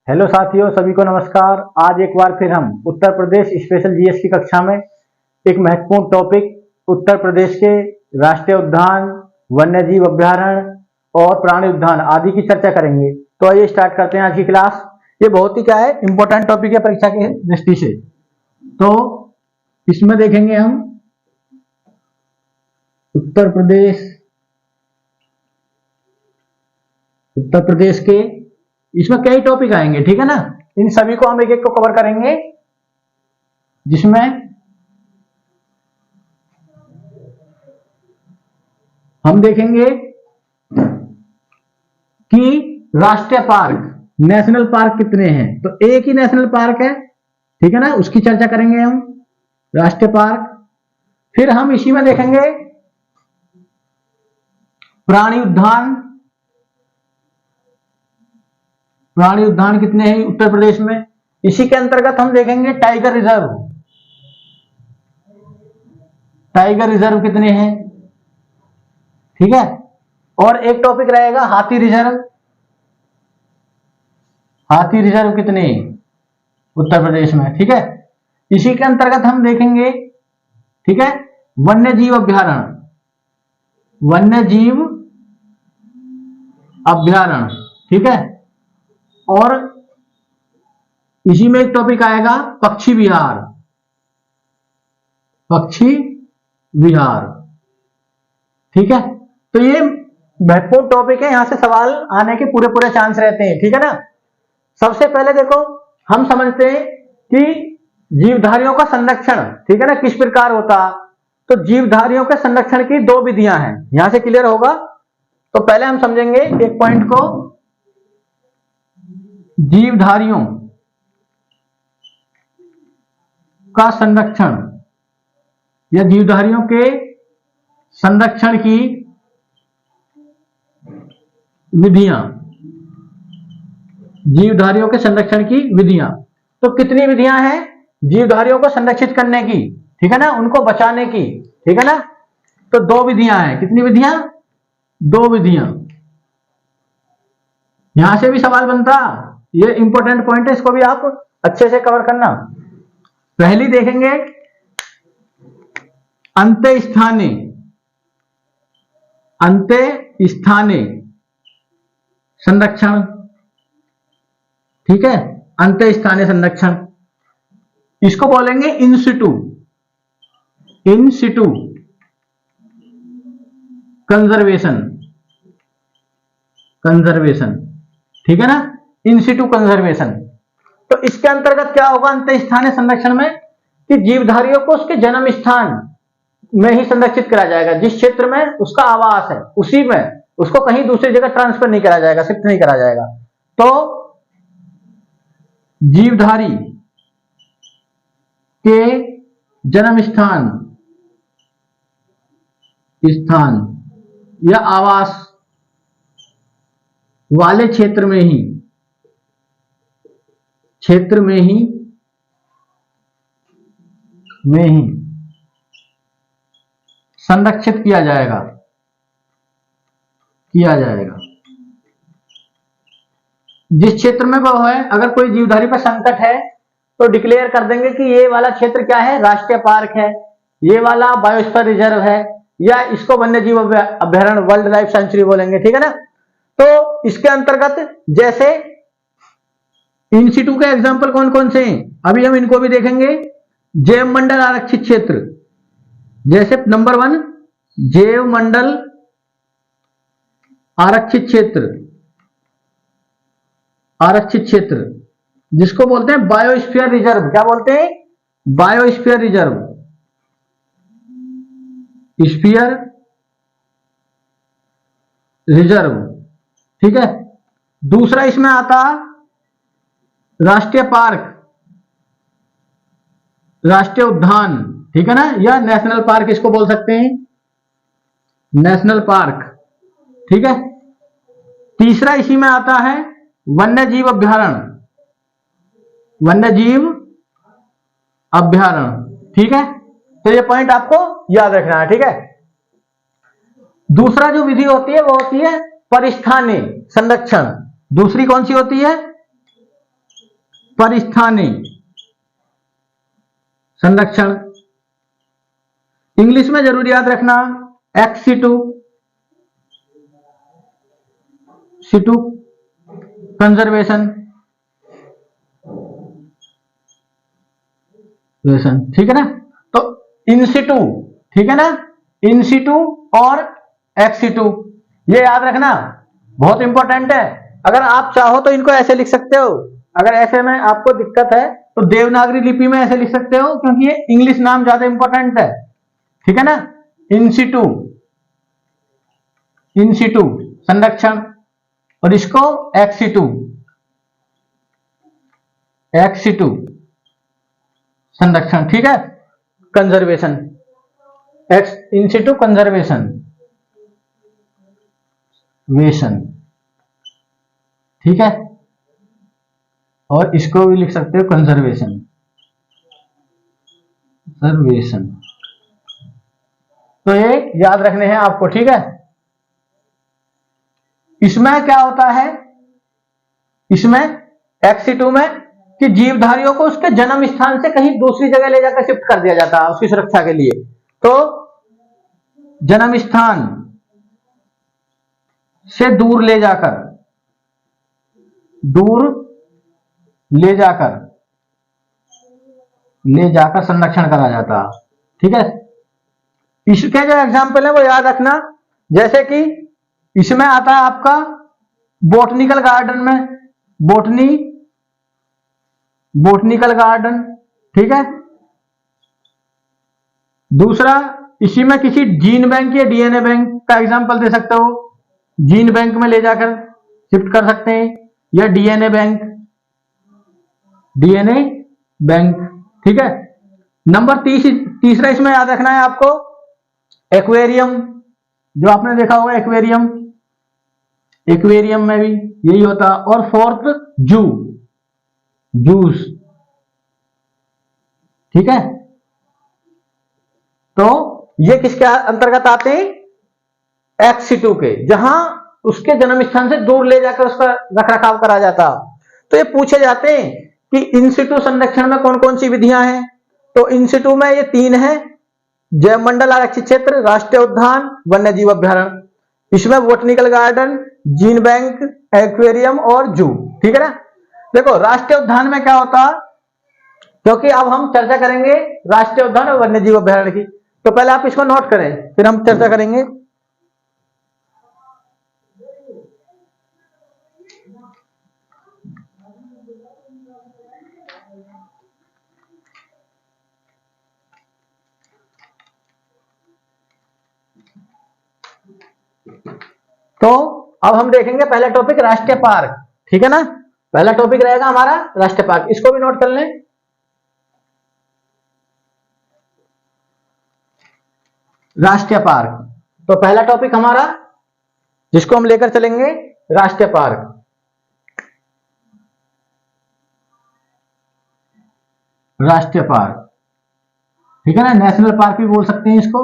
Hello साथियों, सभी को नमस्कार। आज एक बार फिर हम उत्तर प्रदेश स्पेशल जीएस की कक्षा में एक महत्वपूर्ण टॉपिक उत्तर प्रदेश के राष्ट्रीय उद्यान, वन्यजीव अभयारण्य और प्राणी उद्यान आदि की चर्चा करेंगे। तो आइए स्टार्ट करते हैं आज की क्लास। ये बहुत ही क्या है, इंपॉर्टेंट टॉपिक है परीक्षा की दृष्टि से। तो इसमें देखेंगे हम उत्तर प्रदेश के इसमें कई टॉपिक आएंगे, ठीक है ना। इन सभी को हम एक एक को कवर करेंगे, जिसमें हम देखेंगे कि राष्ट्रीय पार्क, नेशनल पार्क कितने हैं। तो एक ही नेशनल पार्क है, ठीक है ना, उसकी चर्चा करेंगे हम, राष्ट्रीय पार्क। फिर हम इसी में देखेंगे प्राणी उद्यान। प्राणी उद्यान कितने हैं उत्तर प्रदेश में। इसी के अंतर्गत हम देखेंगे टाइगर रिजर्व। टाइगर रिजर्व कितने हैं, ठीक है। और एक टॉपिक रहेगा हाथी रिजर्व। हाथी रिजर्व कितने उत्तर प्रदेश में, ठीक है। इसी के अंतर्गत हम देखेंगे, ठीक है, वन्यजीव अभयारण्य। वन्यजीव अभयारण्य, ठीक है। और इसी में एक टॉपिक आएगा पक्षी विहार। पक्षी विहार, ठीक है। तो ये महत्वपूर्ण टॉपिक है, यहां से सवाल आने के पूरे पूरे चांस रहते हैं, ठीक है ना। सबसे पहले देखो, हम समझते हैं कि जीवधारियों का संरक्षण, ठीक है ना, किस प्रकार होता। तो जीवधारियों के संरक्षण की दो विधियां हैं, यहां से क्लियर होगा। तो पहले हम समझेंगे एक पॉइंट को, जीवधारियों का संरक्षण या जीवधारियों के संरक्षण की विधियां। जीवधारियों के संरक्षण की विधियां, तो कितनी विधियां हैं जीवधारियों को संरक्षित करने की, ठीक है ना, उनको बचाने की, ठीक है ना। तो दो विधियां हैं। कितनी विधियां? दो विधियां। यहां से भी सवाल बनता, ये इंपॉर्टेंट पॉइंट है, इसको भी आप अच्छे से कवर करना। पहली देखेंगे अंतःस्थानीय संरक्षण, ठीक है। अंतःस्थानीय संरक्षण, इसको बोलेंगे इन सिटू कंजर्वेशन, ठीक है ना, इन सिटू कंजर्वेशन। तो इसके अंतर्गत क्या होगा अंतःस्थानीय संरक्षण में, कि जीवधारियों को उसके जन्म स्थान में ही संरक्षित करा जाएगा। जिस क्षेत्र में उसका आवास है उसी में, उसको कहीं दूसरी जगह ट्रांसफर नहीं करा जाएगा, शिफ्ट नहीं करा जाएगा। तो जीवधारी के जन्म स्थान या आवास वाले क्षेत्र में ही संरक्षित किया जाएगा। जिस क्षेत्र में वो है, अगर कोई जीवधारी पर संकट है तो डिक्लेयर कर देंगे कि ये वाला क्षेत्र क्या है, राष्ट्रीय पार्क है, ये वाला बायोस्फीयर रिजर्व है, या इसको वन्यजीव अभयारण्य, वर्ल्ड लाइफ सेंचुरी बोलेंगे, ठीक है ना। तो इसके अंतर्गत जैसे इन सिटू के एग्जाम्पल कौन कौन से हैं, अभी हम इनको भी देखेंगे। जैव मंडल आरक्षित क्षेत्र, जैसे नंबर 1 जैव मंडल आरक्षित क्षेत्र, जिसको बोलते हैं बायोस्फीयर रिजर्व। क्या बोलते हैं? बायोस्फीयर रिजर्व, ठीक है। दूसरा इसमें आता राष्ट्रीय पार्क, राष्ट्रीय उद्यान, ठीक है ना, या नेशनल पार्क इसको बोल सकते हैं, नेशनल पार्क, ठीक है। तीसरा इसी में आता है वन्यजीव अभयारण्य, ठीक है। तो ये पॉइंट आपको याद रखना है, ठीक है। दूसरा जो विधि होती है वो होती है परिस्थानीय संरक्षण। दूसरी कौन सी होती है? परिस्थानी संरक्षण। इंग्लिश में जरूर याद रखना एक्सिटू सिटू कंजर्वेशन, ठीक है ना। तो इंसिटू, ठीक है ना, इंसिटू और एक्सिटू ये याद रखना, बहुत इंपॉर्टेंट है। अगर आप चाहो तो इनको ऐसे लिख सकते हो, अगर ऐसे में आपको दिक्कत है तो देवनागरी लिपि में ऐसे लिख सकते हो, क्योंकि ये इंग्लिश नाम ज्यादा इंपॉर्टेंट है, ठीक है ना। इंसिटू, इंसिटू संरक्षण, और इसको एक्सिटू, एक्सिटू संरक्षण, ठीक है, कंजर्वेशन, एक्स इंसिटू कंजर्वेशन वेशन, ठीक है, और इसको भी लिख सकते हो कंजर्वेशन सर्वेशन। तो ये याद रखने हैं आपको, ठीक है। इसमें क्या होता है, इसमें एक्सिटू में कि जीवधारियों को उसके जन्म स्थान से कहीं दूसरी जगह ले जाकर शिफ्ट कर दिया जाता है उसकी सुरक्षा के लिए। तो जन्म स्थान से दूर ले जाकर, दूर ले जाकर संरक्षण करा जाता, ठीक है। इसके जो एग्जाम्पल है वो याद रखना, जैसे कि इसमें आता है आपका बोटनिकल गार्डन में बोटनिकल गार्डन, ठीक है। दूसरा इसी में किसी जीन बैंक या डीएनए बैंक का एग्जांपल दे सकते हो, जीन बैंक में ले जाकर शिफ्ट कर सकते हैं, या डीएनए बैंक, ठीक है। नंबर तीसरा इसमें याद रखना है आपको एक्वेरियम, जो आपने देखा होगा एक्वेरियम, एक्वेरियम में भी यही होता। और फोर्थ जूस, ठीक है। तो ये किसके अंतर्गत आते हैं, एक्सिटू के, जहां उसके जन्म स्थान से दूर ले जाकर उसका रखरखाव करा जाता। तो ये पूछे जाते हैं कि इंसिटू संरक्षण में कौन कौन सी विधियां हैं। तो इंसिटू में ये 3 है, जैव मंडल आरक्षित क्षेत्र, राष्ट्रीय उद्यान, वन्य जीव अभ्यारण्य। इसमें botanical garden, gene bank, aquarium और जू, ठीक है ना। देखो राष्ट्रीय उद्यान में क्या होता, क्योंकि अब हम चर्चा करेंगे राष्ट्रीय उद्यान और वन्य जीव अभ्यारण्य की, तो पहले आप इसको नोट करें फिर हम चर्चा करेंगे। तो अब हम देखेंगे पहला टॉपिक राष्ट्रीय पार्क, ठीक है ना। पहला टॉपिक रहेगा हमारा राष्ट्रीय पार्क, इसको भी नोट कर लें। राष्ट्रीय पार्क, तो पहला टॉपिक हमारा जिसको हम लेकर चलेंगे राष्ट्रीय पार्क। राष्ट्रीय पार्क, ठीक है ना, नेशनल पार्क भी बोल सकते हैं इसको।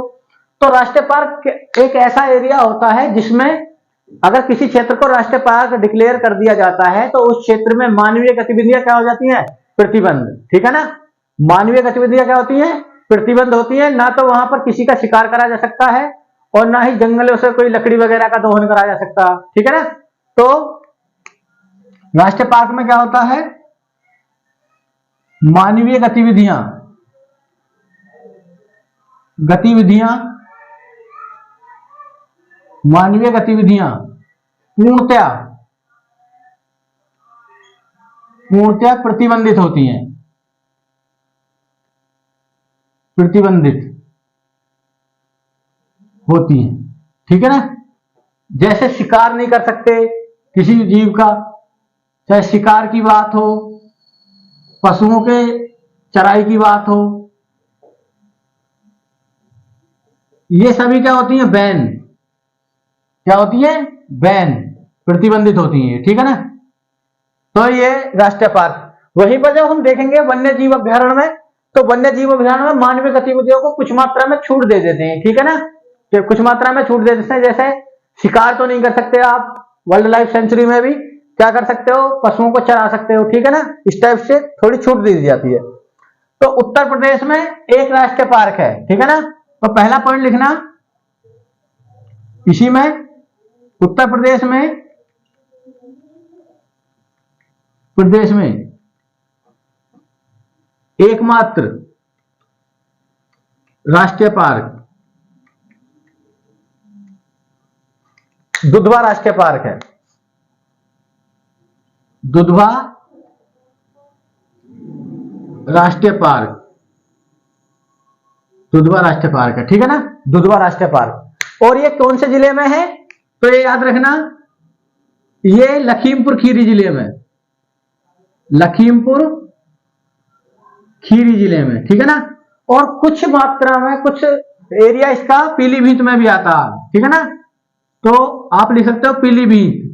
तो राष्ट्रीय पार्क एक ऐसा एरिया होता है जिसमें अगर किसी क्षेत्र को राष्ट्रीय पार्क डिक्लेयर कर दिया जाता है तो उस क्षेत्र में मानवीय गतिविधियां क्या हो जाती हैं, प्रतिबंध, ठीक है ना। मानवीय गतिविधियां क्या होती हैं, प्रतिबंध होती है। ना तो वहां पर किसी का शिकार करा जा सकता है और ना ही जंगलों से कोई लकड़ी वगैरह का दोहन करा जा सकता, ठीक है ना। तो राष्ट्रीय पार्क में क्या होता है, मानवीय गतिविधियां पूर्णतया प्रतिबंधित होती हैं, ठीक है ना। जैसे शिकार नहीं कर सकते किसी जीव का, चाहे शिकार की बात हो, पशुओं के चराई की बात हो, ये सभी क्या होती हैं, बैन, क्या होती है, बैन, प्रतिबंधित होती हैं, ठीक है ना। तो ये राष्ट्रीय पार्क। वहीं पर जब हम देखेंगे वन्य जीव अभ्यारण्य में, तो वन्य जीव अभ्यारण्य में मानवीय गतिविधियों को कुछ मात्रा में छूट दे देते हैं, ठीक है ना, कि कुछ मात्रा में छूट दे देते हैं। जैसे शिकार तो नहीं कर सकते आप वर्ल्ड लाइफ सेंचुरी में भी, क्या कर सकते हो, पशुओं को चरा सकते हो, ठीक है ना। इस टाइप से थोड़ी छूट दी जाती है। तो उत्तर प्रदेश में एक राष्ट्रीय पार्क है, ठीक है ना। तो पहला पॉइंट लिखना इसी में, उत्तर प्रदेश में एकमात्र राष्ट्रीय पार्क दुधवा राष्ट्रीय पार्क है। दुधवा राष्ट्रीय पार्क, दुधवा राष्ट्रीय पार्क है, ठीक है ना। दुधवा राष्ट्रीय पार्क। और ये कौन से जिले में है, तो ये याद रखना, ये लखीमपुर खीरी जिले में, लखीमपुर खीरी जिले में, ठीक है ना। और कुछ मात्रा में कुछ एरिया इसका पीलीभीत में भी आता है, ठीक है ना। तो आप लिख सकते हो पीलीभीत।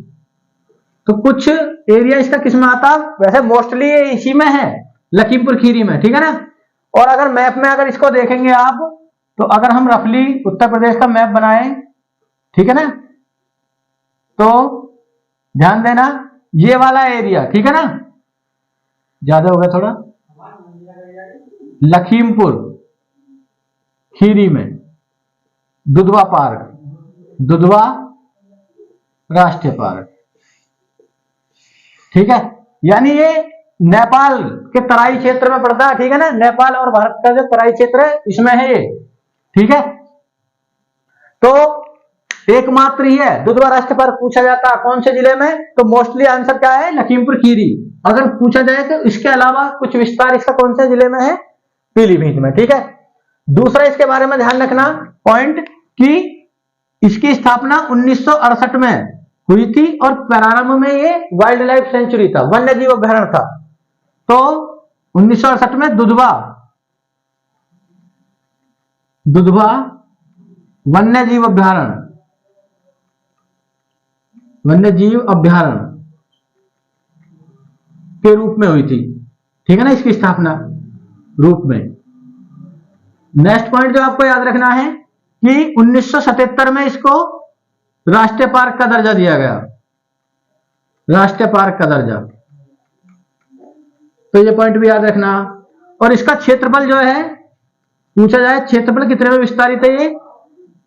तो कुछ एरिया इसका किस में आता है, वैसे मोस्टली ये इसी में है, लखीमपुर खीरी में, ठीक है ना। और अगर मैप में अगर इसको देखेंगे आप, तो अगर हम रफली उत्तर प्रदेश का मैप बनाएं, ठीक है ना, तो ध्यान देना ये वाला एरिया, ठीक है ना, ज्यादा हो गया थोड़ा, लखीमपुर खीरी में दुधवा पार्क, दुधवा राष्ट्रीय पार्क, ठीक है। यानी ये नेपाल के तराई क्षेत्र में पड़ता है, ठीक है ना। नेपाल और भारत का जो तराई क्षेत्र है इसमें है ये, ठीक है। तो एकमात्र ही है दुधवा राष्ट्रीय पार्क। पूछा जाता है कौन से जिले में, तो मोस्टली आंसर क्या है, लखीमपुर खीरी। अगर पूछा जाए तो इसके अलावा कुछ विस्तार इसका कौन से जिले में है, पीलीभीत में, ठीक है। दूसरा इसके बारे में ध्यान रखना पॉइंट कि इसकी स्थापना 1968 में हुई थी और प्रारंभ में ये वाइल्ड लाइफ सेंचुरी था, वन्य जीव अभ्यारण्य था। तो 1968 में दुधवा वन्य जीव अभ्यारण्य, वन्य जीव अभ्यारण्य के रूप में हुई थी, ठीक है ना, इसकी स्थापना रूप में। नेक्स्ट पॉइंट जो आपको याद रखना है कि 1977 में इसको राष्ट्रीय पार्क का दर्जा दिया गया, राष्ट्रीय पार्क का दर्जा। तो ये पॉइंट भी याद रखना। और इसका क्षेत्रफल जो है, पूछा जाए क्षेत्रफल कितने में विस्तारित है ये,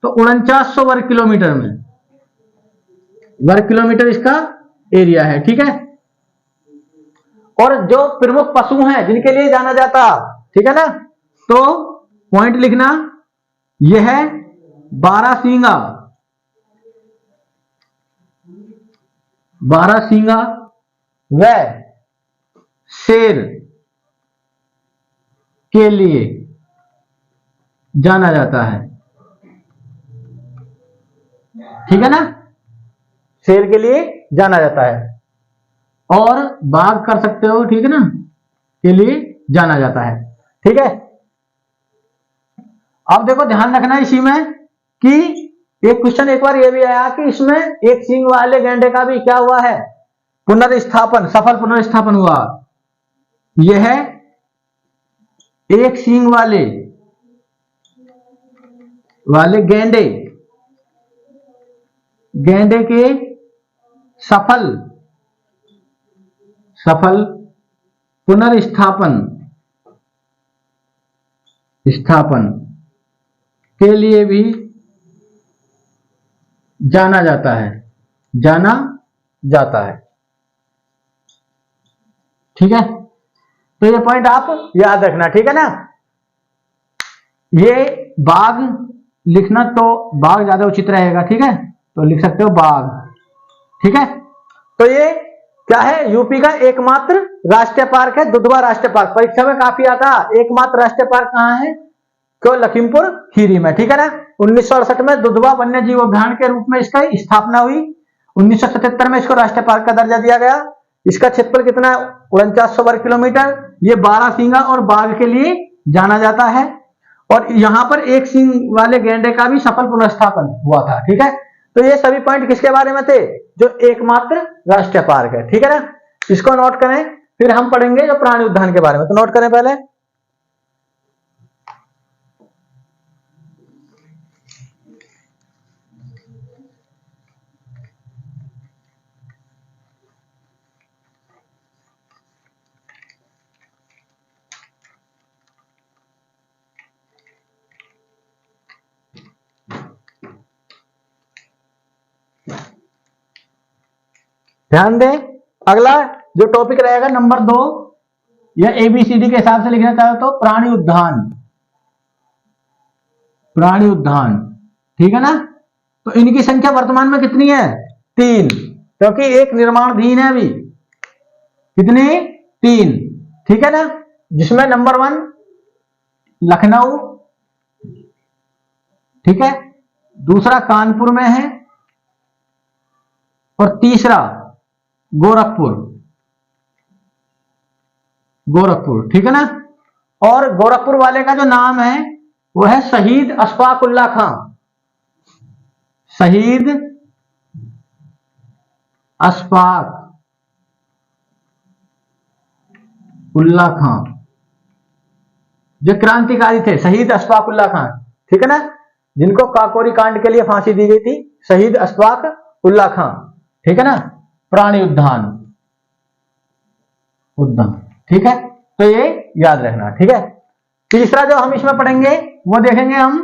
तो 4900 वर्ग किलोमीटर में, वर्ग किलोमीटर इसका एरिया है, ठीक है। और जो प्रमुख पशु हैं जिनके लिए जाना जाता, ठीक है ना, तो पॉइंट लिखना यह है बारहसिंगा, बारहसिंगा व शेर के लिए जाना जाता है, ठीक है ना, शेर के लिए जाना जाता है। और बाघ कर सकते हो, ठीक है ना, के लिए जाना जाता है, ठीक है। अब देखो ध्यान रखना इसी में कि एक क्वेश्चन एक बार ये भी आया कि इसमें एक सींग वाले गैंडे का भी क्या हुआ है, पुनर्स्थापन, सफल पुनर्स्थापन हुआ। यह है एक सींग वाले गैंडे के सफल पुनर्स्थापन के लिए भी जाना जाता है, ठीक है। तो ये पॉइंट आप याद रखना, ठीक है ना। ये बाघ लिखना तो बाघ ज्यादा उचित रहेगा, ठीक है, तो लिख सकते हो बाघ, ठीक है। तो ये क्या है, यूपी का एकमात्र राष्ट्रीय पार्क है दुधवा राष्ट्रीय पार्क। परीक्षा में काफी आता, एकमात्र राष्ट्रीय पार्क कहां है, क्यों, लखीमपुर खीरी में, ठीक है ना। 1968 में दुधवा वन्य जीव उद्यान के रूप में इसका स्थापना हुई। 1977 में इसको राष्ट्रीय पार्क का दर्जा दिया गया। इसका क्षेत्रफल कितना है, 4900 वर्ग किलोमीटर। ये बारहसिंगा और बाघ के लिए जाना जाता है। और यहां पर एक सींग वाले गैंडे का भी सफल पुनर्स्थापन हुआ था, ठीक है। तो ये सभी पॉइंट किसके बारे में थे, जो एकमात्र राष्ट्रीय पार्क है, ठीक है ना। इसको नोट करें, फिर हम पढ़ेंगे जो प्राणी उद्यान के बारे में, तो नोट करें पहले। ध्यान दें। अगला जो टॉपिक रहेगा नंबर 2, या ABCD के हिसाब से लिखना चाहो तो प्राणी उद्यान, प्राणी उद्यान, ठीक है ना। तो इनकी संख्या वर्तमान में कितनी है? 3, क्योंकि एक निर्माणाधीन है अभी। कितनी? 3, ठीक है ना। जिसमें नंबर 1 लखनऊ, ठीक है, दूसरा कानपुर में है, और तीसरा गोरखपुर, गोरखपुर, ठीक है ना। और गोरखपुर वाले का जो नाम है वो है शहीद अशफाक उल्लाह खां, शहीद अशफाक उल्लाह खां, जो क्रांतिकारी थे, शहीद अशफाक उल्लाह खां, ठीक है ना, जिनको काकोरी कांड के लिए फांसी दी गई थी, शहीद अशफाक उल्लाह खां, ठीक है ना। प्राणी उद्यान, उद्यान, ठीक है, तो ये याद रखना, ठीक है। तीसरा जो हम इसमें पढ़ेंगे वो देखेंगे हम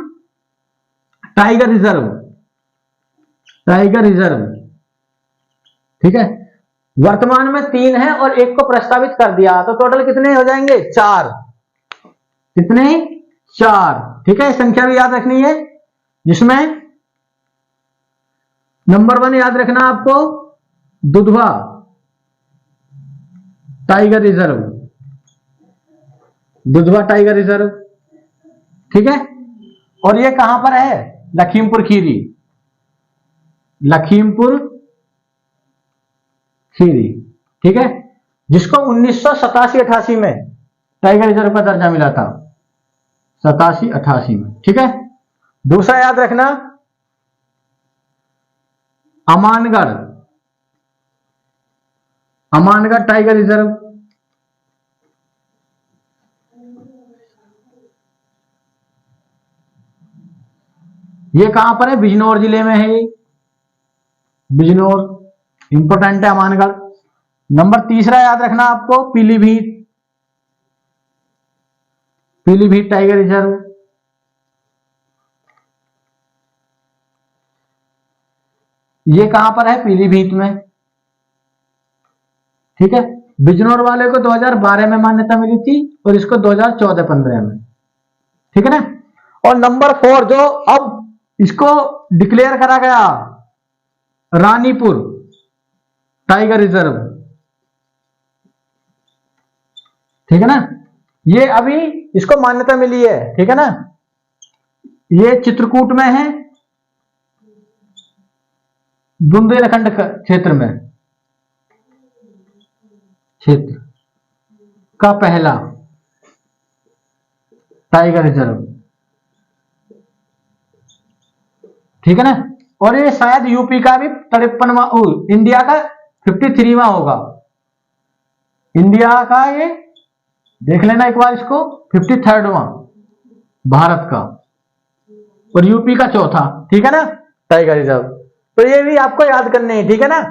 टाइगर रिजर्व, टाइगर रिजर्व, ठीक है। वर्तमान में 3 है और एक को प्रस्तावित कर दिया, तो टोटल कितने हो जाएंगे? 4, कितने? 4, ठीक है। संख्या भी याद रखनी है, जिसमें नंबर 1 याद रखना आपको Dudhwa tiger reserve, Dudhwa tiger reserve, ठीक है। और ये कहां पर है? लखीमपुर खीरी, लखीमपुर खीरी, ठीक है, जिसको 1987-88 में टाइगर रिजर्व का दर्जा मिला था, 87-88 में, ठीक है। दूसरा याद रखना अमानगढ़, अमानगढ़ टाइगर रिजर्व, ये कहां पर है? बिजनौर जिले में है, ये बिजनौर, इंपोर्टेंट है अमानगढ़। नंबर तीसरा याद रखना आपको पीलीभीत, पीलीभीत टाइगर रिजर्व, ये कहां पर है? पीलीभीत में, ठीक है। बिजनौर वाले को 2012 में मान्यता मिली थी और इसको 2014-15 में, ठीक है ना। और नंबर 4 जो अब इसको डिक्लेयर करा गया, रानीपुर टाइगर रिजर्व, ठीक है ना, ये अभी इसको मान्यता मिली है, ठीक है ना। ये चित्रकूट में है, बुंदेलखंड क्षेत्र में, क्षेत्र का पहला टाइगर रिजर्व, ठीक है ना। और ये शायद यूपी का भी 53वां, इंडिया का 53वां होगा, इंडिया का ये देख लेना एक बार इसको, 53वां भारत का, और यूपी का चौथा, ठीक है ना, टाइगर रिजर्व। तो ये भी आपको याद करने हैं, ठीक है ना,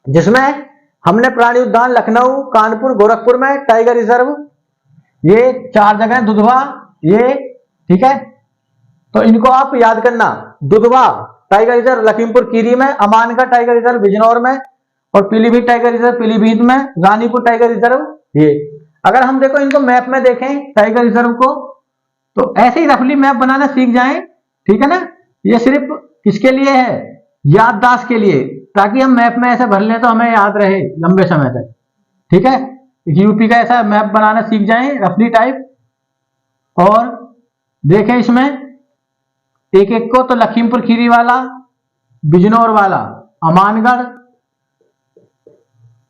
जिसमें हमने प्राणी उद्यान लखनऊ, कानपुर, गोरखपुर में टाइगर रिजर्व, ये 4 जगह, दुधवा, ये, ठीक है। तो इनको आप याद करना, दुधवा टाइगर रिजर्व लखीमपुर खीरी में, अमानगढ़ टाइगर रिजर्व बिजनौर में, और पीलीभीत टाइगर रिजर्व पीलीभीत में, रानीपुर टाइगर रिजर्व ये। अगर हम देखो इनको मैप में देखें टाइगर रिजर्व को, तो ऐसे ही रफली मैप बनाना सीख जाएं, ठीक है ना। ये सिर्फ किसके लिए है? याददाश्त के लिए, ताकि हम मैप में ऐसे भर लें तो हमें याद रहे लंबे समय तक, ठीक है। यूपी का ऐसा मैप बनाना सीख जाएं रफली टाइप, और देखें इसमें एक एक को, तो लखीमपुर खीरी वाला, बिजनौर वाला, अमानगढ़,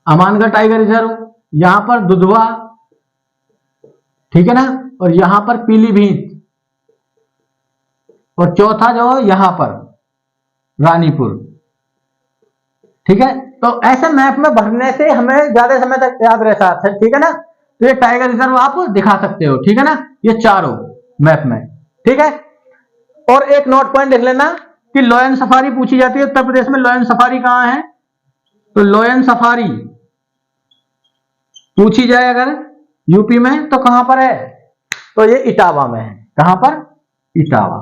अमानगढ़ टाइगर रिजर्व, यहां पर दुधवा, ठीक है ना, और यहां पर पीलीभीत, और चौथा जो यहां पर रानीपुर, ठीक है। तो ऐसे मैप में भरने से हमें ज्यादा समय तक याद रहता है, ठीक है ना। तो ये टाइगर रिजर्व आप दिखा सकते हो, ठीक है ना, ये चारों मैप में, ठीक है। और एक नोट पॉइंट लिख लेना कि लॉयन सफारी पूछी जाती है उत्तर प्रदेश में, लॉयन सफारी कहां है? तो लॉयन सफारी पूछी जाए अगर यूपी में तो कहां पर है? तो ये इटावा में है, कहां पर? इटावा।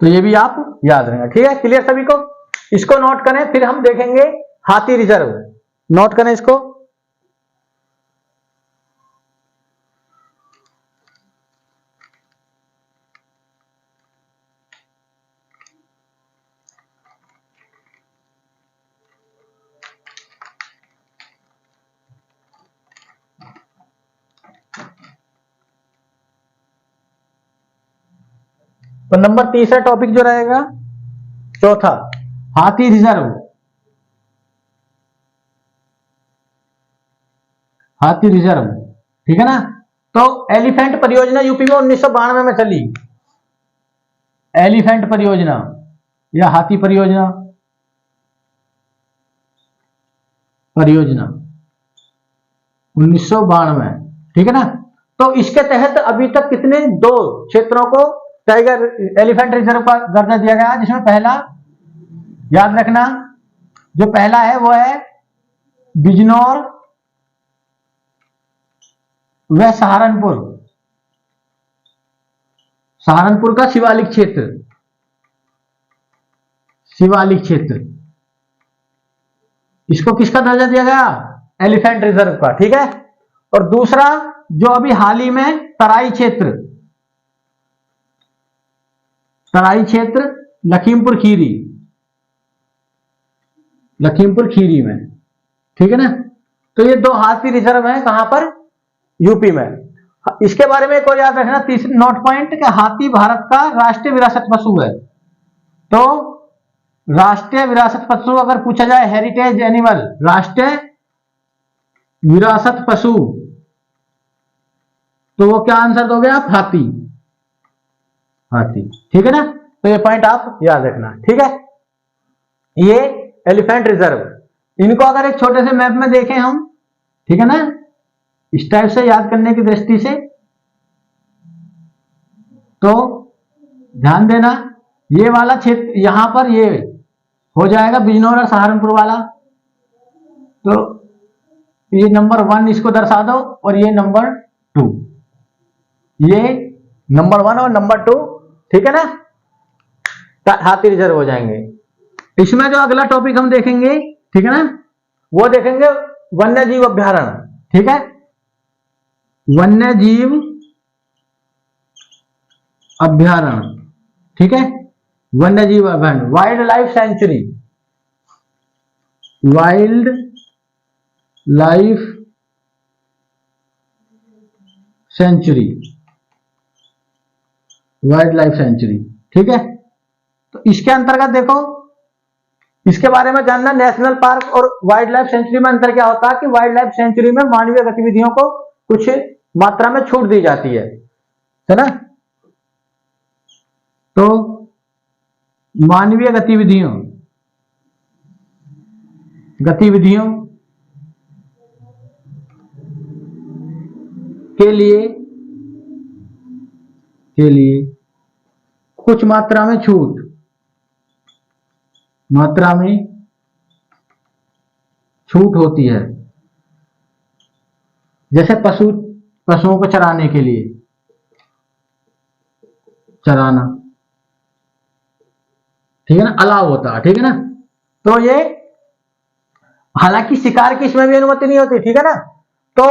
तो ये भी आप याद रखना, ठीक है। क्लियर सभी को? इसको नोट करें, फिर हम देखेंगे हाथी रिजर्व, नोट करें इसको। तो नंबर तीसरा टॉपिक जो रहेगा, चौथा, हाथी रिजर्व। हाथी रिजर्व, ठीक है ना। तो एलिफेंट परियोजना यूपी में 1992 में चली। एलिफेंट परियोजना या हाथी परियोजना, परियोजना 1992, ठीक है ना। तो इसके तहत अभी तक कितने, 2 क्षेत्रों को टाइगर एलिफेंट रिजर्व का दर्जा दिया गया, जिसमें पहला, याद रखना, जो पहला है वो है बिजनौर व सहारनपुर, सहारनपुर का शिवालिक क्षेत्र, शिवालिक क्षेत्र, इसको किसका दर्जा दिया गया, एलिफेंट रिजर्व का, ठीक है। और दूसरा जो अभी हाल ही में तराई क्षेत्र, तराई क्षेत्र लखीमपुर खीरी, लखीमपुर खीरी में, ठीक है ना। तो ये 2 हाथी रिजर्व हैं, कहां पर, यूपी में। इसके बारे में एक और याद रखना, तीसरी नोट पॉइंट, कि हाथी भारत का राष्ट्रीय विरासत पशु है। तो राष्ट्रीय विरासत पशु अगर पूछा जाए, हेरिटेज एनिमल, राष्ट्रीय विरासत पशु, तो वो क्या आंसर दोगे आप, हाथी, हाथी, ठीक है ना। तो ये पॉइंट आप याद रखना, ठीक है। ये एलिफेंट रिजर्व, इनको अगर एक छोटे से मैप में देखें हम, ठीक है ना, इस टाइप से याद करने की दृष्टि से, तो ध्यान देना, ये वाला क्षेत्र यहां पर ये हो जाएगा बिजनौर और सहारनपुर वाला। तो ये नंबर 1 इसको दर्शा दो, और ये नंबर 2, ये नंबर 1 और नंबर 2, ठीक है ना, हाथी रिजर्व हो जाएंगे। इसमें जो अगला टॉपिक हम देखेंगे, ठीक है ना, वो देखेंगे वन्य जीव अभ्यारण्य, ठीक है, वन्य जीव अभ्यारण्य, ठीक है, वन्य जीव अभ्यारण्य, wild life sanctuary, wild life sanctuary, wild life sanctuary, ठीक है। तो इसके अंतर्गत देखो, इसके बारे में जानना, नेशनल पार्क और वाइल्ड लाइफ सेंचुरी में अंतर क्या होता है, कि वाइल्ड लाइफ सेंचुरी में मानवीय गतिविधियों को कुछ मात्रा में छूट दी जाती है ना। तो मानवीय गतिविधियों गतिविधियों के लिए कुछ मात्रा में छूट, होती है, जैसे पशुओं को चराने के लिए, चराना, ठीक है ना, अलाउ होता है, ठीक है ना। तो ये, हालांकि शिकार की इसमें भी अनुमति नहीं होती, ठीक है ना। तो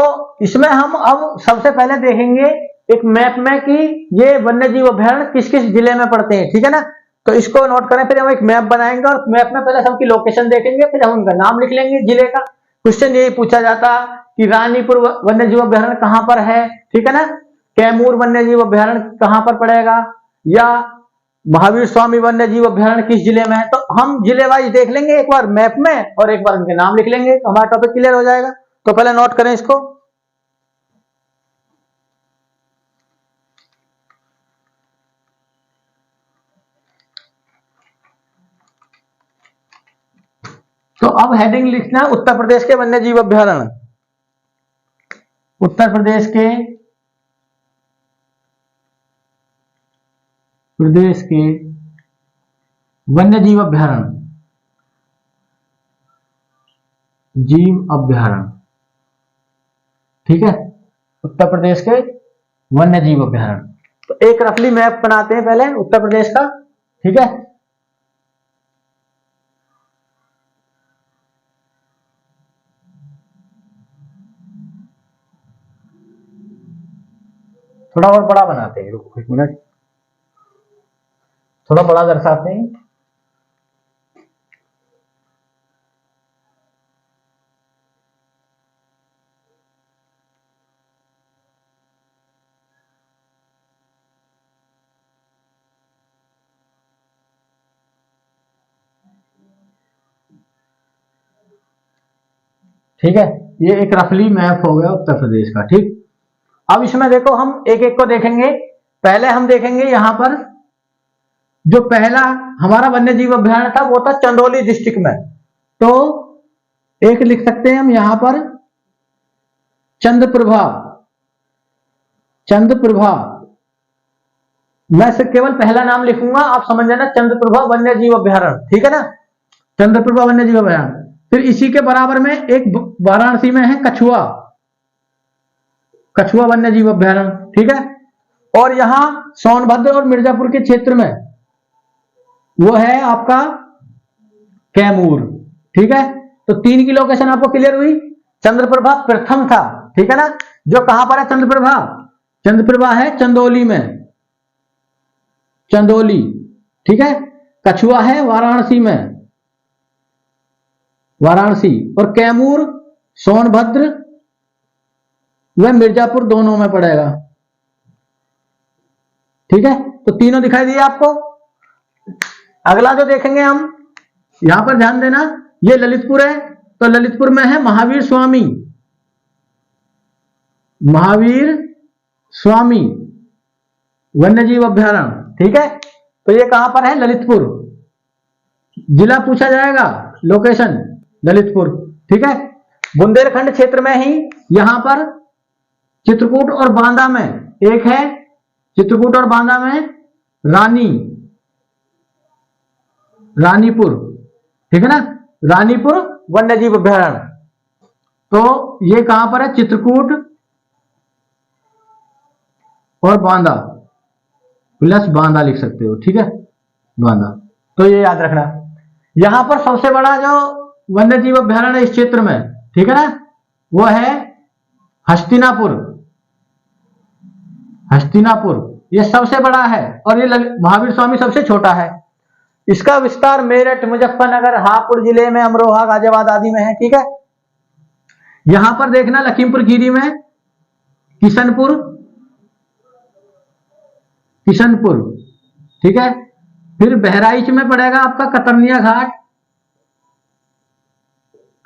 इसमें हम अब सबसे पहले देखेंगे एक मैप में कि ये वन्य जीव अभ्यारण्य किस किस जिले में पड़ते हैं, ठीक है ना। तो इसको नोट करें, फिर हम एक मैप बनाएंगे और मैप में पहले सबकी लोकेशन देखेंगे, फिर हम उनका नाम लिख लेंगे जिले का। क्वेश्चन यही पूछा जाता कि रानीपुर वन्य जीव अभ्यारण्य कहां पर है, ठीक है ना, कैमूर वन्य जीव अभ्यारण्य कहां पर पड़ेगा, या महावीर स्वामी वन्य जीव अभ्यारण्य किस जिले में है। तो हम जिले वाइज देख लेंगे एक बार मैप में, और एक बार उनके नाम लिख लेंगे, तो हमारा टॉपिक क्लियर हो जाएगा। तो पहले नोट करें इसको। तो अब हेडिंग लिखना है, उत्तर प्रदेश के वन्य जीव अभ्यारण्य, उत्तर प्रदेश के वन्य जीव अभ्यारण्य, ठीक है, उत्तर प्रदेश के वन्य जीव अभ्यारण्य। तो एक रफली मैप बनाते हैं पहले उत्तर प्रदेश का, ठीक है। थोड़ा और बड़ा बनाते हैं, रुको एक मिनट, थोड़ा बड़ा दर्शाते हैं। ठीक है, ये एक रफली मैप हो गया उत्तर प्रदेश का। ठीक, अब इसमें देखो हम एक एक को देखेंगे। पहले हम देखेंगे यहां पर जो पहला हमारा वन्य जीव अभ्यारण्य था वो था चंदौली डिस्ट्रिक्ट में। तो एक लिख सकते हैं हम यहां पर चंद्रप्रभा। चंद्रप्रभा, मैं सिर्फ केवल पहला नाम लिखूंगा, आप समझ जाना, चंद्रप्रभा वन्य जीव अभ्यारण्य। ठीक है ना, चंद्रप्रभा वन्य जीव अभ्यारण्य। फिर इसी के बराबर में एक वाराणसी में है कछुआ, कछुआ वन्य जीव अभ्यारण्य। ठीक है, और यहां सोनभद्र और मिर्जापुर के क्षेत्र में वो है आपका कैमूर। ठीक है, तो 3 की लोकेशन आपको क्लियर हुई। चंद्रप्रभा प्रथम था, ठीक है ना, जो कहां पर है चंद्रप्रभा? चंद्रप्रभा है चंदौली में, चंदौली। ठीक है, कछुआ है वाराणसी में, वाराणसी, और कैमूर सोनभद्र व मिर्जापुर दोनों में पड़ेगा। ठीक है, तो तीनों दिखाई दिए आपको। अगला जो देखेंगे हम, यहां पर ध्यान देना, ये ललितपुर है, तो ललितपुर में है महावीर स्वामी, महावीर स्वामी वन्यजीव अभ्यारण्य। ठीक है, तो ये कहां पर है? ललितपुर। जिला पूछा जाएगा, लोकेशन ललितपुर। ठीक है, बुंदेलखंड क्षेत्र में ही यहां पर चित्रकूट और बांदा में एक है, चित्रकूट और बांदा में रानीपुर। ठीक है ना, रानीपुर वन्यजीव अभ्यारण्य। तो ये कहां पर है? चित्रकूट और बांदा, प्लस बांदा लिख सकते हो। ठीक है, बांदा। तो ये याद रखना। यहां पर सबसे बड़ा जो वन्यजीव अभ्यारण्य इस क्षेत्र में, ठीक है ना, वो है हस्तिनापुर। हस्तिनापुर ये सबसे बड़ा है, और ये महावीर स्वामी सबसे छोटा है। इसका विस्तार मेरठ, मुजफ्फरनगर, हापुड़ जिले में, अमरोहा, गाजियाबाद आदि में है। ठीक है, यहां पर देखना लखीमपुर खीरी में किशनपुर, किशनपुर। ठीक है, फिर बहराइच में पड़ेगा आपका कतरनिया घाट,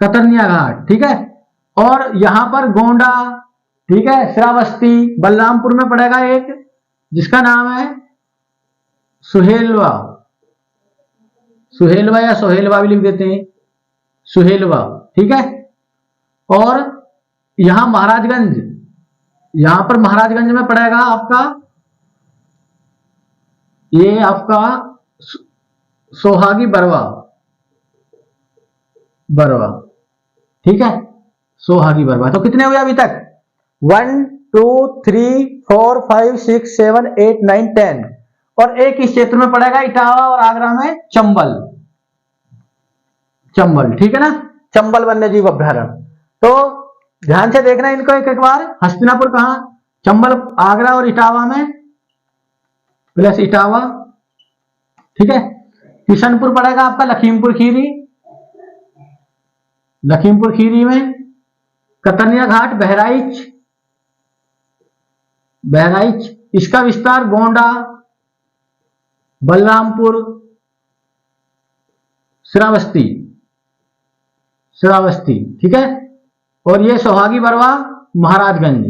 कतरनिया घाट। ठीक है, और यहां पर गोंडा, ठीक है, श्रावस्ती, बलरामपुर में पड़ेगा एक जिसका नाम है सुहेलवा, सुहेलवा या सोहेलवा भी लिख देते हैं, सुहेलवा। ठीक है, और यहां महाराजगंज, यहां पर महाराजगंज में पड़ेगा आपका ये आपका सोहागी बरवा, बरवा। ठीक है, सोहागी बरवा। तो कितने हुए अभी तक? 1 2 3 4 5 6 7 8 9 10, और एक इस क्षेत्र में पड़ेगा इटावा और आगरा में चंबल, चंबल। ठीक है ना, चंबल वन्यजीव अभ्यारण्य। तो ध्यान से देखना इनको एक एक बार। हस्तिनापुर कहां? चंबल, आगरा और इटावा में, प्लस इटावा। ठीक है, किशनपुर पड़ेगा आपका लखीमपुर खीरी, लखीमपुर खीरी में, कतरनिया घाट बहराइच, बहराइच। इसका विस्तार गोंडा, बलरामपुर, श्रावस्ती, श्रावस्ती। ठीक है, और ये सोहागी बरवा महाराजगंज,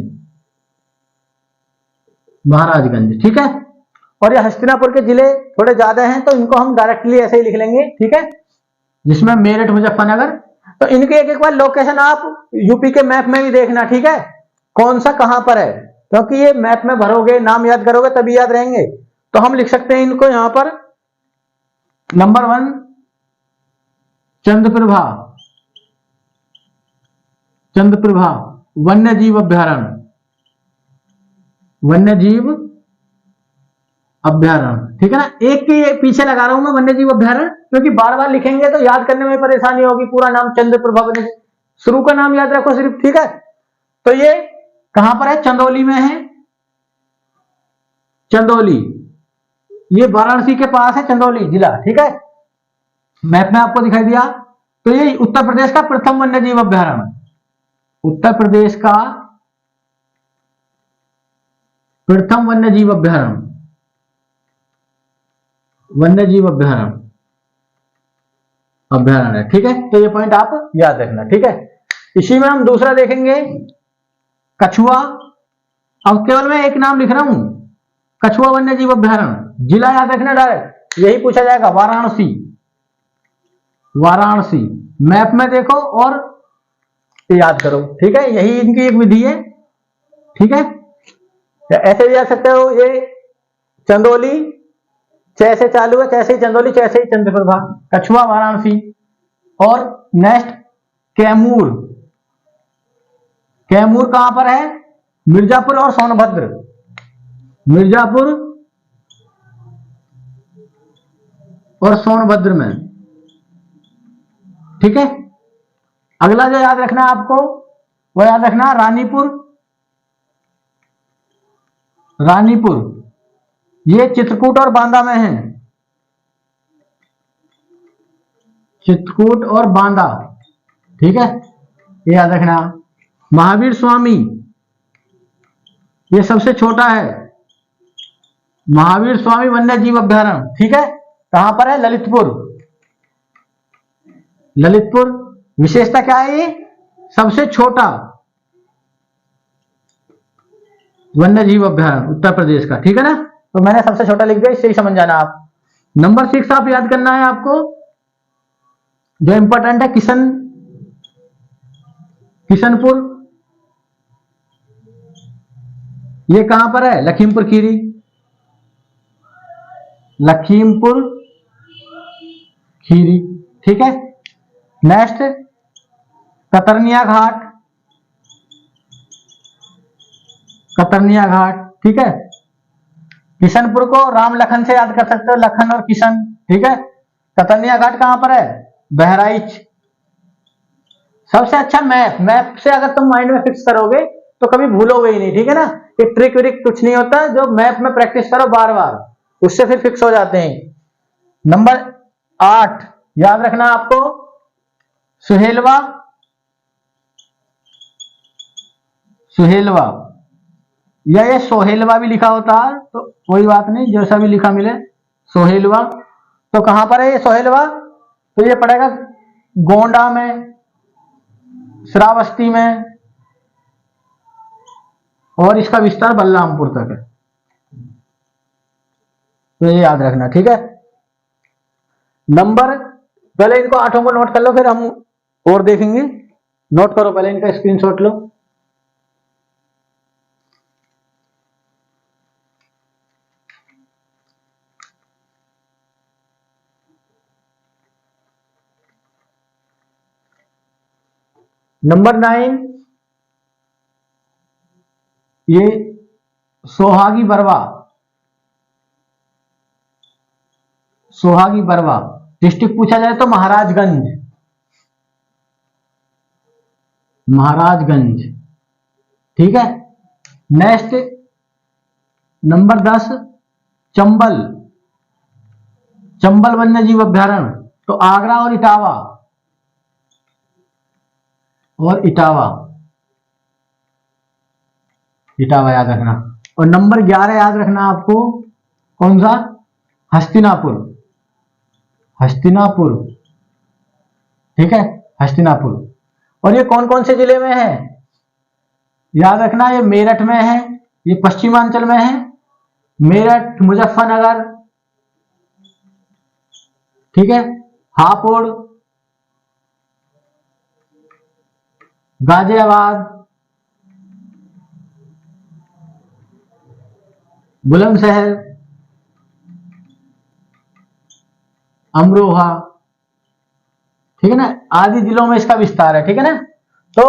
महाराजगंज। ठीक है, और ये हस्तिनापुर के जिले थोड़े ज्यादा हैं, तो इनको हम डायरेक्टली ऐसे ही लिख लेंगे। ठीक है, जिसमें मेरठ, मुजफ्फरनगर। तो इनके एक एक बार लोकेशन आप यूपी के मैप में भी देखना। ठीक है, कौन सा कहां पर है, क्योंकि ये मैप में भरोगे, नाम याद करोगे तभी याद रहेंगे। तो हम लिख सकते हैं इनको यहां पर, नंबर 1 चंद्रप्रभा, चंद्रप्रभा वन्यजीव अभ्यारण्य, वन्यजीव अभ्यारण्य। ठीक है ना, एक के पीछे लगा रहा हूं मैं वन्यजीव अभ्यारण्य, क्योंकि बार बार लिखेंगे तो याद करने में परेशानी होगी। पूरा नाम चंद्रप्रभा वन्य, शुरू का नाम याद रखो सिर्फ। ठीक है, तो ये कहां पर है? चंदौली में है, चंदौली, ये वाराणसी के पास है चंदौली जिला, ठीक है, मैप में आपको दिखाई दिया। तो ये उत्तर प्रदेश का प्रथम वन्य जीव अभ्यारण्य, उत्तर प्रदेश का प्रथम वन्य जीव अभ्यारण्य, वन्य जीव अभ्यारण्य अभ्यारण्य है, ठीक है। तो ये पॉइंट आप याद रखना, ठीक है। इसी में हम दूसरा देखेंगे, कछुआ। अब केवल मैं एक नाम लिख रहा हूं, कछुआ वन्य जीव अभ्यारण्य, जिला याद रखना डायरेक्ट, यही पूछा जाएगा, वाराणसी, वाराणसी। मैप में देखो और याद करो, ठीक है, यही इनकी एक विधि है, ठीक है। ऐसे भी आ सकते हो, ये चंदौली, च से चालू है, जैसे ही चंदौली जैसे ही चंद्रप्रभा, कछुआ वाराणसी। और नेक्स्ट कैमूर, कैमूर कहां पर है, मिर्जापुर और सोनभद्र, मिर्जापुर और सोनभद्र में, ठीक है। अगला जो याद रखना आपको, वो याद रखना रानीपुर, रानीपुर, ये चित्रकूट और बांदा में है, चित्रकूट और बांदा, ठीक है, ये याद रखना। महावीर स्वामी, ये सबसे छोटा है, महावीर स्वामी वन्य जीव अभ्यारण्य, ठीक है, कहां पर है, ललितपुर, ललितपुर। विशेषता क्या है, ये सबसे छोटा वन्य जीव अभ्यारण्य उत्तर प्रदेश का, ठीक है ना। तो मैंने सबसे छोटा लिख दिया, इससे ही समझ जाना आप। नंबर 6 आप याद करना है आपको, जो इंपॉर्टेंट है, किशनपुर, ये कहां पर है, लखीमपुर खीरी, लखीमपुर खीरी, ठीक है। नेक्स्ट कतरनिया घाट, कतरनिया घाट, ठीक है। किशनपुर को राम लखन से याद कर सकते हो, लखन और किशन, ठीक है। कतरनिया घाट कहां पर है, बहराइच। सबसे अच्छा मैप, मैप से अगर तुम माइंड में फिक्स करोगे तो कभी भूलोगे ही नहीं, ठीक है ना। ये ट्रिक व्रिक कुछ नहीं होता, जो मैप में प्रैक्टिस करो बार बार, उससे फिर फिक्स हो जाते हैं। नंबर 8 याद रखना आपको, सुहेलवा, सुहेलवा, या ये सोहेलवा भी लिखा होता है तो कोई बात नहीं, जैसा भी लिखा मिले, सोहेलवा। तो कहां पर है ये सोहेलवा, तो ये पड़ेगा गोंडा में, श्रावस्ती में, और इसका विस्तार बलरामपुर तक है, तो ये याद रखना, ठीक है। नंबर, पहले इनको 8 को नोट कर लो, फिर हम और देखेंगे। नोट करो, पहले इनका स्क्रीनशॉट लो। नंबर 9 ये सोहागी बरवा, सोहागी बरवा। डिस्ट्रिक्ट पूछा जाए तो महाराजगंज, महाराजगंज, ठीक है। नेक्स्ट नंबर 10 चंबल, चंबल वन्य जीव अभ्यारण्य, तो आगरा और इटावा, और इटावा, इटावा याद रखना। और नंबर 11 याद रखना आपको, कौन सा, हस्तिनापुर, हस्तिनापुर, ठीक है, हस्तिनापुर। और ये कौन कौन से जिले में है याद रखना, ये मेरठ में है, ये पश्चिमांचल में है, मेरठ, मुजफ्फरनगर, ठीक है, हापुड़, गाजियाबाद, बुलंदशहर, अमरोहा, ठीक है ना, आदि जिलों में इसका विस्तार है, ठीक है ना। तो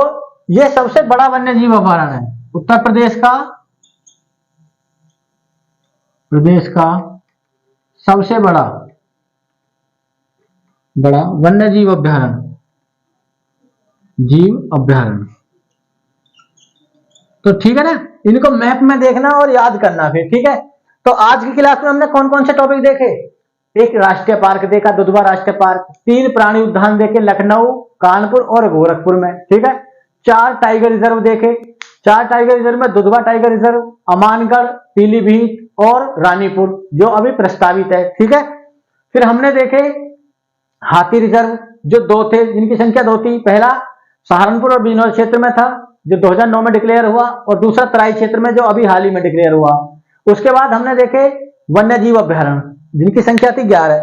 ये सबसे बड़ा वन्य जीव अभयारण्य है उत्तर प्रदेश का सबसे बड़ा वन्य जीव अभयारण्य, जीव अभयारण्य। तो ठीक है ना, इनको मैप में देखना और याद करना फिर, ठीक है। तो आज की क्लास में हमने कौन कौन से टॉपिक देखे? एक राष्ट्रीय पार्क देखा, दुधवा राष्ट्रीय पार्क, 3 प्राणी उद्यान देखे लखनऊ, कानपुर और गोरखपुर में, ठीक है। 4 टाइगर रिजर्व देखे, 4 टाइगर रिजर्व में दुधवा टाइगर रिजर्व, अमानगढ़, पीलीभीत और रानीपुर जो अभी प्रस्तावित है, ठीक है। फिर हमने देखे हाथी रिजर्व जो 2 थे, जिनकी संख्या 2 थी। पहला सहारनपुर और बिजनौर क्षेत्र में था जो 2009 में डिक्लेयर हुआ, और दूसरा तराई क्षेत्र में जो अभी हाल ही में डिक्लेयर हुआ। उसके बाद हमने देखे वन्य जीव अभ्यारण्य जिनकी संख्या थी 11।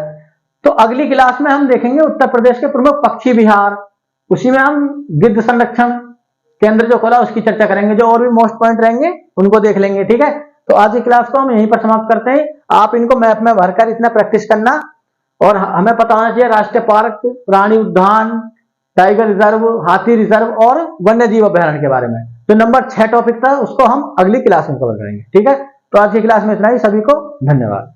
तो अगली क्लास में हम देखेंगे उत्तर प्रदेश के प्रमुख पक्षी विहार, उसी में हम गिद्ध संरक्षण केंद्र जो खोला उसकी चर्चा करेंगे, जो और भी मोस्ट पॉइंट रहेंगे उनको देख लेंगे, ठीक है। तो आज की क्लास को हम यहीं पर समाप्त करते हैं। आप इनको मैप में भरकर इतना प्रैक्टिस करना, और हमें पता होना चाहिए राष्ट्रीय पार्क, प्राणी उद्यान, टाइगर रिजर्व, हाथी रिजर्व और वन्य जीव अभ्यारण्य के बारे में। जो नंबर 6 टॉपिक था उसको हम अगली क्लास में कवर करेंगे, ठीक है। तो आज की क्लास में इतना ही, सभी को धन्यवाद।